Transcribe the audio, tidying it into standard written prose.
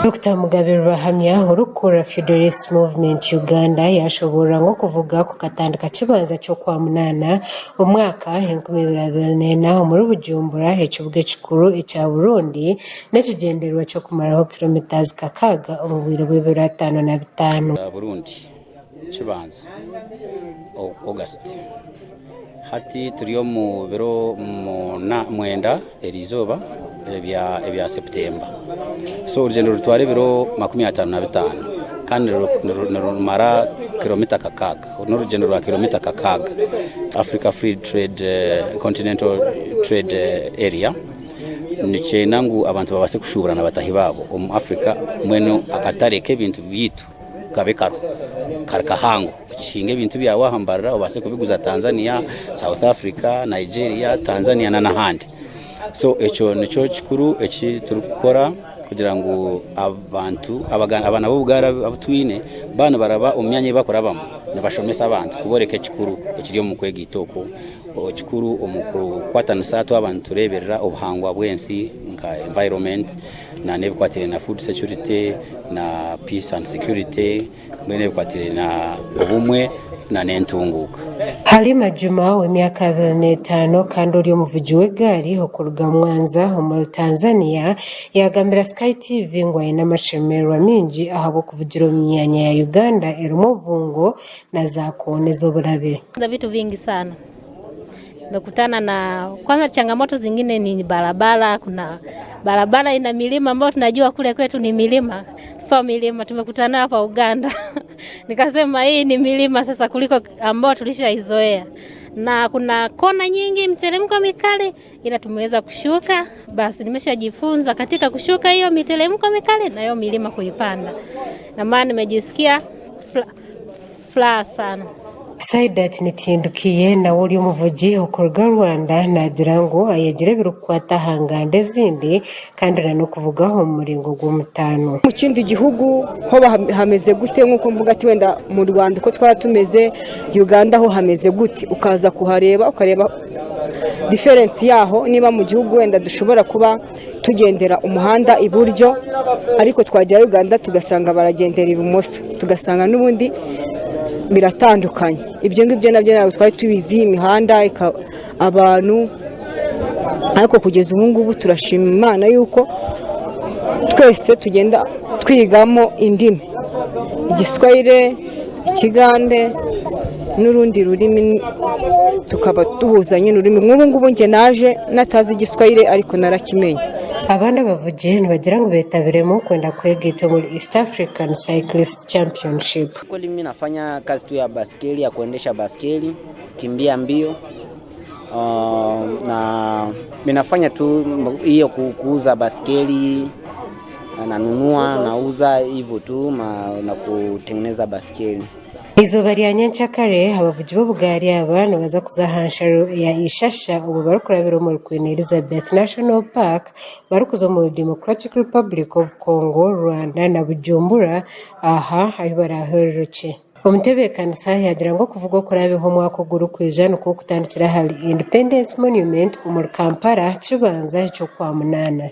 Dr. Mugabe Rahamya urukura Federalist Movement Uganda yashobora nko kuvuga ku katandika kibanza cyo kwa munana umwaka 2024 muri Bujumbura hecubwe cikuru icya Burundi n'ekigenderwa cyo kumaraho kilometers kakaga umubiri w'ibiro 55 Burundi kibanza August hati turiyo mu biro mwenda erizoba ebya September so urugendo rutware biro 55 kandi rumara kilomita kakaga n'urugendo rwa kilomita kakaga Africa Free Trade Continental Trade Area nice nangu abantu babase kushuburana batahi babo mu Africa mweno akatareke ibintu bitu kabekaro karkahango chinge bintu bya wahambara ubase kubiguza Tanzania, South Africa, Nigeria, Tanzania na nahandi. So echo nico kikuru echi turukora kugira ngo abantu abana bo bugara abutwine bana baraba umyanye bakora bamo nabashomesa abantu kuboreke kikuru ekiriyo mu kwega itoko kikuru omukuru kwatanisa abantu tureberera obuhangwa bwensi nka environment na nebukwatire na food security na peace and security nebukwatire na ubumwe na nentunguka. Halima Juma w'imyaka 25 kandi uri umuvugi w'egari hokuruga Mwanza mu Tanzania yagambira Sky TV ngo ayina mashemerwa mingi ahabo kuvugira myanya ya Uganda erumo bungo na zakone zo burabe. Nda vitu vingi sana. Nimekutana na kwanza changamoto zingine ni barabara, kuna barabara ina milima ambayo tunajua kule kwetu ni milima, so milima tumekutana hapa Uganda. Nikasema hii ni milima sasa kuliko ambao tulishaizoea. Na kuna kona nyingi mteremko mikali ila tumeweza kushuka, basi nimeshajifunza katika kushuka hiyo miteremko mikali na hiyo milima kuipanda. Na maana nimejisikia furaha sana. Saidat nitindukiye na uri umuvugi ukorwa Rwanda nagira ngo ayegire birukwata hangande zindi kandi no kuvugaho muringo gw'umutano mu kindi gihugu ho hameze gute nkuko mvuga ati wenda mu Rwanda ko twaratumeze Uganda ho hameze gute ukaza kuhareba ukareba difference yaho niba mu gihugu wenda dushobora kuba tugendera umuhanda iburyo ariko twagera Uganda tugasanga baragendera ibumoso tugasanga n'ubundi biratandukanye ibyo ngibyo nabyo nawe twari tubizi imihanda abantu ariko kugeza ubu ngubu turashima Imana yuko twese tugenda twigamo indimi igiswahili ikigande n'urundi rurimi tukaba duhuzanye n'ururimi nk'ubu ngubu nge naje natazi igiswahili ariko narakimenye. Abana bavugiye ntibagira ngo betabiremo kwenda kwegeta muri East African Cyclist Championship. Kweli mimi nafanya kazi tu ya baskeli ya kuendesha baskeli, kimbia mbio. Na mimi nafanya tu hiyo kuuza baskeli, nanunua nauza hivyo tu na kutengeneza baskeli. Izo bari nyancakare abavugi bo bugari abana baza kuzahansha ya Ishasha ubu barukurabira mu Queen Elizabeth National Park barukuzo mu Democratic Republic of Congo, Rwanda na Bujumbura aha ayo baraheruke. Omutebekana yagira ngo kuvuga ko rabeho mwako guru kwijana ko kutandikira hali Independence Monument umur Kampala kibanza cyo kwa munana.